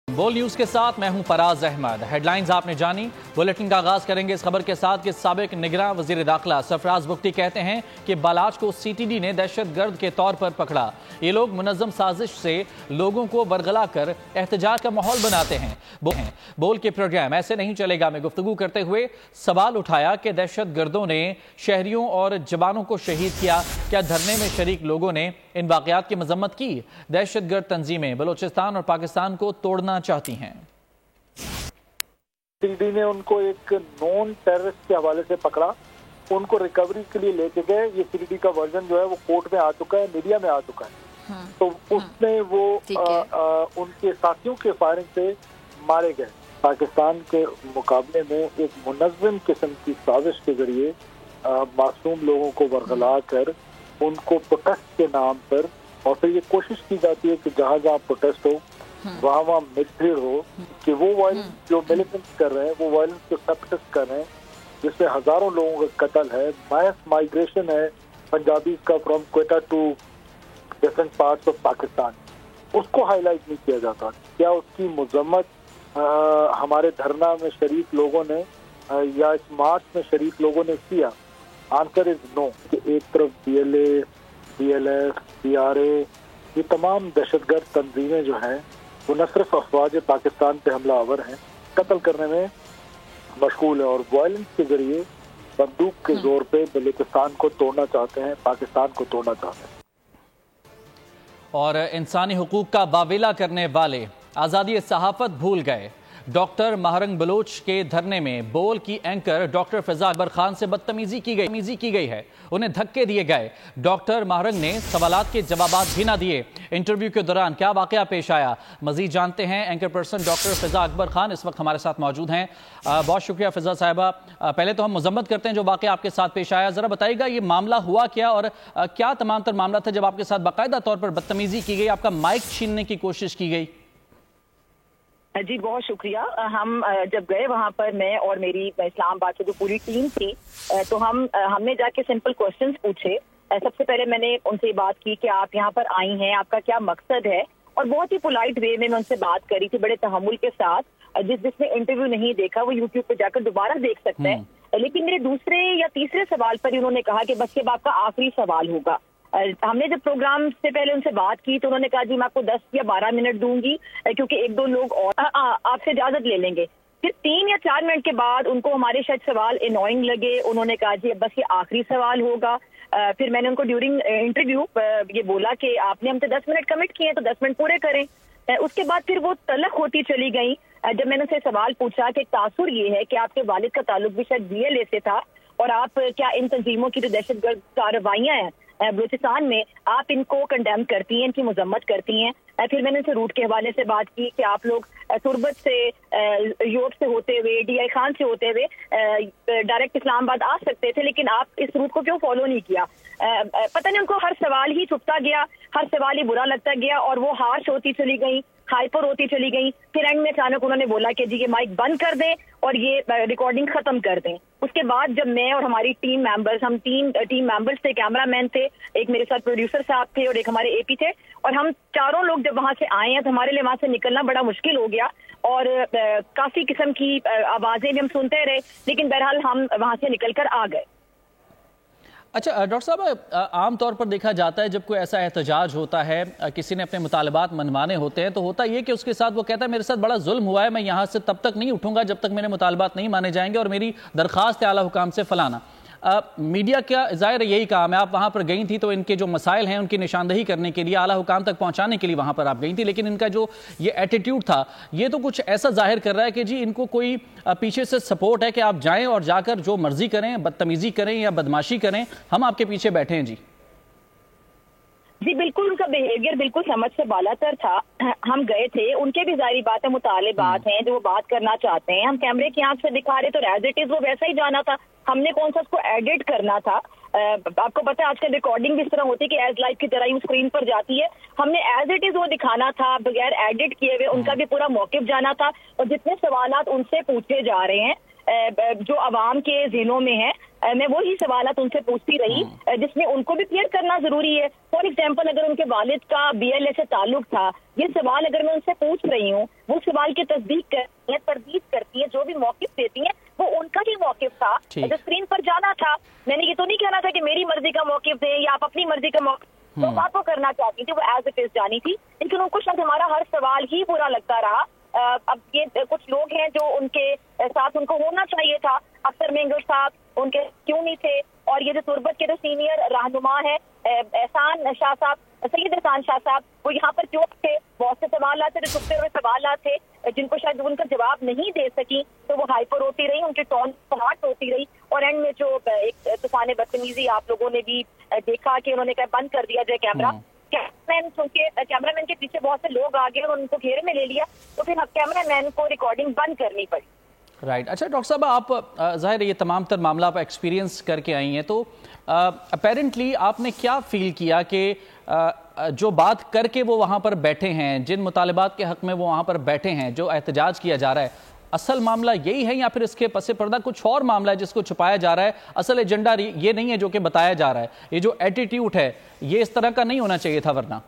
بول نیوز کے ساتھ میں ہوں فراز احمد۔ ہیڈ لائنز آپ نے جانی۔ بلیٹن کا آغاز کریں گے اس خبر کے ساتھ کہ سابق نگراں وزیر داخلہ سرفراز بگٹی کہتے ہیں کہ بالاچ کو سی ٹی ڈی نے دہشت گرد کے طور پر پکڑا۔ یہ لوگ منظم سازش سے لوگوں کو ورغلا کر احتجاج کا ماحول بناتے ہیں۔ بول کے پروگرام ایسے نہیں چلے گا میں گفتگو کرتے ہوئے سوال اٹھایا کہ دہشت گردوں نے شہریوں اور جوانوں کو شہید کیا، کیا دھرنے میں شریک لوگوں نے ان واقعات کی مذمت کی؟ دہشت گرد تنظیمیں بلوچستان اور پاکستان کو توڑنا چاہتی ہیں۔ سی ڈی نے ان کو ایک نون ٹیررسٹ کے حوالے سے پکڑا، ان کو ریکوری کے لیے لے کے گئے۔ یہ سی ڈی کا ورژن جو ہے وہ کورٹ میں آ چکا ہے، میڈیا میں آ چکا ہے۔ تو اس میں وہ ان کے ساتھیوں کے فائرنگ سے مارے گئے۔ پاکستان کے مقابلے میں ایک منظم قسم کی سازش کے ذریعے معصوم لوگوں کو ورغلا کر ان کو پروٹیسٹ کے نام پر، اور پھر یہ کوشش کی جاتی ہے کہ جہاں جہاں پروٹیسٹ ہو وہاں مڈ ہو، کہ وہ وائلنس جو ملیٹنٹس کر رہے ہیں وہ وائلنس کو سپریٹسٹ کر رہے ہیں، جس میں ہزاروں لوگوں کا قتل ہے، ماس مائگریشن ہے پنجابیز کا from Quetta to different parts of Pakistan, اس کو ہائی لائٹ نہیں کیا جاتا۔ کیا اس کی مذمت ہمارے دھرنا میں شریک لوگوں نے یا اس مارچ میں شریک لوگوں نے کیا؟ Answer is no. کہ ایک طرف B L A, B L F, P R A, یہ تمام دہشت گرد تنظیمیں جو ہیں وہ نہ صرف افواج پاکستان پہ حملہ آور ہیں، قتل کرنے میں مشغول ہیں، اور وائلنس کے ذریعے بندوق کے زور پہ بلوچستان کو توڑنا چاہتے ہیں، پاکستان کو توڑنا چاہتے ہیں۔ اور انسانی حقوق کا واویلا کرنے والے آزادی صحافت بھول گئے۔ ڈاکٹر مہرنگ بلوچ کے دھرنے میں بول کی اینکر ڈاکٹر فضا اکبر خان سے بدتمیزی کی گئی ہے، انہیں دھکے دیے گئے۔ ڈاکٹر مہرنگ نے سوالات کے جوابات بھی نہ دیے۔ انٹرویو کے دوران کیا واقعہ پیش آیا، مزید جانتے ہیں۔ اینکر پرسن ڈاکٹر فضا اکبر خان اس وقت ہمارے ساتھ موجود ہیں۔ بہت شکریہ فضا صاحبہ۔ پہلے تو ہم مذمت کرتے ہیں جو واقعہ آپ کے ساتھ پیش آیا، ذرا بتائیے گا یہ معاملہ ہوا کیا، اور کیا تمام تر معاملہ تھا جب آپ کے ساتھ باقاعدہ طور پر بدتمیزی کی گئی، آپ کا مائک چھیننے کی کوشش کی گئی؟ جی بہت شکریہ۔ ہم جب گئے وہاں پر، میں اور میری اسلام آباد سے جو پوری ٹیم تھی، تو ہم نے جا کے سمپل کوسچنز پوچھے۔ سب سے پہلے میں نے ان سے بات کی کہ آپ یہاں پر آئی ہیں، آپ کا کیا مقصد ہے، اور بہت ہی پولائٹ وے میں ان سے بات کری تھی، بڑے تحمل کے ساتھ۔ جس نے انٹرویو نہیں دیکھا وہ یوٹیوب پہ جا کر دوبارہ دیکھ سکتا ہے۔ لیکن میرے دوسرے یا تیسرے سوال پر انہوں نے کہا کہ بس یہ آپ کا آخری سوال ہوگا۔ ہم نے جب پروگرام سے پہلے ان سے بات کی تو انہوں نے کہا جی میں آپ کو 10 یا 12 منٹ دوں گی، کیونکہ ایک دو لوگ اور آپ سے اجازت لے لیں گے۔ پھر 3 یا 4 منٹ کے بعد ان کو ہمارے شاید سوال انوائنگ لگے، انہوں نے کہا جی بس یہ آخری سوال ہوگا۔ پھر میں نے ان کو ڈیورنگ انٹرویو یہ بولا کہ آپ نے ہم سے 10 منٹ کمٹ کیے ہیں تو 10 منٹ پورے کریں۔ اس کے بعد پھر وہ تلخ ہوتی چلی گئیں۔ جب میں نے ان سے سوال پوچھا کہ تاثر یہ ہے کہ آپ کے والد کا تعلق بھی شاید بی ایل اے سے تھا، اور آپ کیا ان تنظیموں کی جو دہشت گرد کارروائیاں ہیں بلوچستان میں، آپ ان کو کنڈیم کرتی ہیں، ان کی مذمت کرتی ہیں؟ پھر میں نے ان سے روٹ کے حوالے سے بات کی کہ آپ لوگ تربت سے، یوٹ سے ہوتے ہوئے، ڈی آئی خان سے ہوتے ہوئے ڈائریکٹ اسلام آباد آ سکتے تھے، لیکن آپ اس روٹ کو کیوں فالو نہیں کیا؟ پتہ نہیں ان کو ہر سوال ہی چھپتا گیا، ہر سوال ہی برا لگتا گیا، اور وہ ہارش ہوتی چلی گئی، ہائپر ہوتی چلی گئی۔ پھر اینڈ میں اچانک انہوں نے بولا کہ جی یہ مائک بند کر دیں اور یہ ریکارڈنگ ختم کر دیں۔ اس کے بعد جب میں اور ہماری ٹیم ممبرز، ہم 3 ٹیم ممبرز تھے، کیمرہ مین تھے، ایک میرے ساتھ پروڈیوسر صاحب تھے اور ایک ہمارے اے پی تھے، اور ہم چاروں لوگ جب وہاں سے آئے ہیں تو ہمارے لیے وہاں سے نکلنا بڑا مشکل ہو گیا، اور کافی قسم کی آوازیں بھی ہم سنتے رہے، لیکن بہرحال ہم وہاں سے نکل کر آ گئے۔ اچھا ڈاکٹر صاحب، عام طور پر دیکھا جاتا ہے جب کوئی ایسا احتجاج ہوتا ہے، کسی نے اپنے مطالبات منوانے ہوتے ہیں، تو ہوتا یہ کہ اس کے ساتھ وہ کہتا ہے میرے ساتھ بڑا ظلم ہوا ہے، میں یہاں سے تب تک نہیں اٹھوں گا جب تک میرے مطالبات نہیں مانے جائیں گے، اور میری درخواست ہے اعلیٰ حکام سے فلانا۔ میڈیا کا ظاہر یہی کام ہے، آپ وہاں پر گئی تھی تو ان کے جو مسائل ہیں ان کی نشاندہی کرنے کے لیے، اعلیٰ حکام تک پہنچانے کے لیے وہاں پر آپ گئی تھی، لیکن ان کا جو یہ ایٹیٹیوڈ تھا یہ تو کچھ ایسا ظاہر کر رہا ہے کہ جی ان کو کوئی پیچھے سے سپورٹ ہے کہ آپ جائیں اور جا کر جو مرضی کریں، بدتمیزی کریں یا بدماشی کریں، ہم آپ کے پیچھے بیٹھے ہیں۔ جی بالکل، ان کا بیہیویئر بالکل سمجھ سے بالا تر تھا۔ ہم گئے تھے، ان کے بھی ظاہری بات ہے، مطالبات ہیں جو وہ بات کرنا چاہتے ہیں، ہم کیمرے کی آنکھ سے دکھا رہے تو ایز اٹ از وہ ویسا ہی جانا تھا، ہم نے کون سا اس کو ایڈٹ کرنا تھا۔ آپ کو پتا ہے آج کل ریکارڈنگ اس طرح ہوتی ہے کہ ایز لائف کی طرح ہی اسکرین پر جاتی ہے، ہم نے ایز اٹ از وہ دکھانا تھا، بغیر ایڈٹ کیے ہوئے ان کا بھی پورا موقف جانا تھا، اور جتنے سوالات ان سے پوچھے جا رہے ہیں جو عوام کے ذہنوں میں ہیں میں وہی سوالات ان سے پوچھتی رہی جس میں ان کو بھی کلیئر کرنا ضروری ہے. فار ایگزامپل اگر ان کے والد کا BLA سے تعلق تھا, یہ سوال اگر میں ان سے پوچھ رہی ہوں, وہ سوال کی تصدیق کرتی ہیں, تردید کرتی ہیں, جو بھی موقف دیتی ہیں وہ ان کا ہی موقف تھا جو اسکرین پر جانا تھا. میں نے یہ تو نہیں کہنا تھا کہ میری مرضی کا موقف دیں یا آپ اپنی مرضی کا موقف, تو بات وہ کرنا چاہتی تھی, وہ ایز اٹ از جانی تھی, لیکن ان کو شاید ہمارا ہر سوال ہی برا لگتا رہا. اب یہ کچھ لوگ ہیں جو ان کے ساتھ ان کو ہونا چاہیے تھا, اختر مینگر صاحب ان کے کیوں نہیں تھے, اور یہ جو تربت کے جو سینئر رہنما ہے احسان شاہ صاحب, سید احسان شاہ صاحب, وہ یہاں پر کیوں تھے؟ بہت سے سوالات تھے, جو چھپے ہوئے سوالات تھے جن کو شاید ان کا جواب نہیں دے سکی, تو وہ ہائپر ہوتی رہی, ان کی ٹون ہارٹ ہوتی رہی, اور اینڈ میں جو ایک طوفان بدتمیزی آپ لوگوں نے بھی دیکھا کہ انہوں نے کہا بند کر دیا جائے کیمرہ. کیمرہ مین کے پیچھے بہت سے لوگ آ گئے اور ان کو گھیرے میں لے لیا, تو پھر کیمرہ مین کو ریکارڈنگ بند کرنی پڑی. رائٹ. اچھا ڈاکٹر صاحب, آپ ظاہر ہے یہ تمام تر معاملہ آپ ایکسپیرینس کر کے آئی ہیں, تو اپیرنٹلی آپ نے کیا فیل کیا کہ جو بات کر کے وہ وہاں پر بیٹھے ہیں, جن مطالبات کے حق میں وہ وہاں پر بیٹھے ہیں, جو احتجاج کیا جا رہا ہے, اصل معاملہ یہی ہے یا پھر اس کے پس پردہ کچھ اور معاملہ ہے جس کو چھپایا جا رہا ہے؟ اصل ایجنڈا یہ نہیں ہے جو کہ بتایا جا رہا ہے, یہ جو ایٹیٹیوڈ ہے یہ اس طرح کا نہیں ہونا چاہیے تھا. ورنہ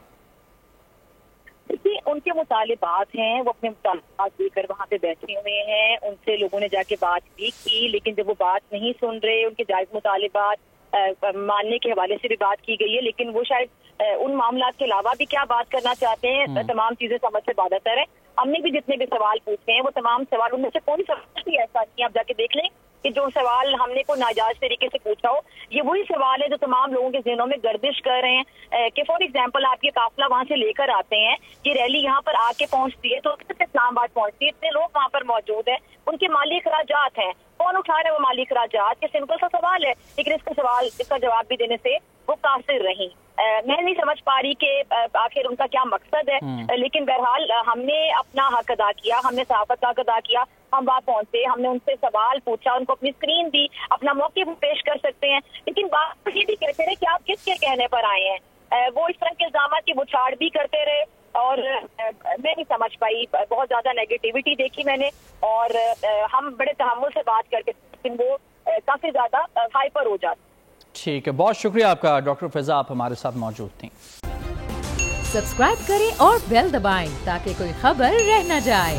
ان کے مطالبات ہیں, وہ اپنے مطالبات لے کر وہاں پہ بیٹھے ہوئے ہیں, ان سے لوگوں نے جا کے بات بھی کی, لیکن جب وہ بات نہیں سن رہے, ان کے جائز مطالبات ماننے کے حوالے سے بھی بات کی گئی ہے, لیکن وہ شاید ان معاملات کے علاوہ بھی کیا بات کرنا چاہتے ہیں, تمام چیزیں سمجھ سے بادتر ہے. ہم نے بھی جتنے بھی سوال پوچھے ہیں وہ تمام سوال, ان میں سے کوئی سوال بھی ایسا نہیں, آپ جا کے دیکھ لیں کہ جو سوال ہم نے کوئی ناجائز طریقے سے پوچھا ہو, یہ وہی سوال ہے جو تمام لوگوں کے ذہنوں میں گردش کر رہے ہیں. کہ فار ایگزامپل آپ یہ قافلہ وہاں سے لے کر آتے ہیں, یہ ریلی یہاں پر آ کے پہنچتی ہے, تو اسلام آباد پہنچتی ہے, اتنے لوگ وہاں پر موجود ہیں, ان کے مالی اخراجات ہیں, کون اٹھا رہے ہیں وہ مالی اخراجات؟ یہ سمپل سا سوال ہے, لیکن اس کا جواب بھی دینے سے وہ قاصر رہی. میں نہیں سمجھ پا رہی کہ آخر ان کا کیا مقصد ہے, لیکن بہرحال ہم نے اپنا حق ادا کیا, ہم نے صحافت کا حق ادا کیا, ہم وہاں پہنچے, ہم نے ان سے سوال پوچھا, ان کو اپنی اسکرین دی, اپنا موقف پیش کر سکتے ہیں, لیکن بات یہ بھی کہتے رہے کہ آپ کس کے کہنے پر آئے ہیں. وہ اس طرح کے الزامات کی بچھاڑ بھی کرتے رہے, اور میں نہیں سمجھ پائی, بہت زیادہ نیگیٹیوٹی دیکھی میں نے, اور ہم بڑے تحمل سے بات کر کے, لیکن وہ کافی زیادہ ہائپر ہو جاتے. ٹھیک ہے, بہت شکریہ آپ کا ڈاکٹر فضا, آپ ہمارے ساتھ موجود تھیں. سبسکرائب کریں اور بیل دبائیں تاکہ کوئی خبر رہ نہ جائے.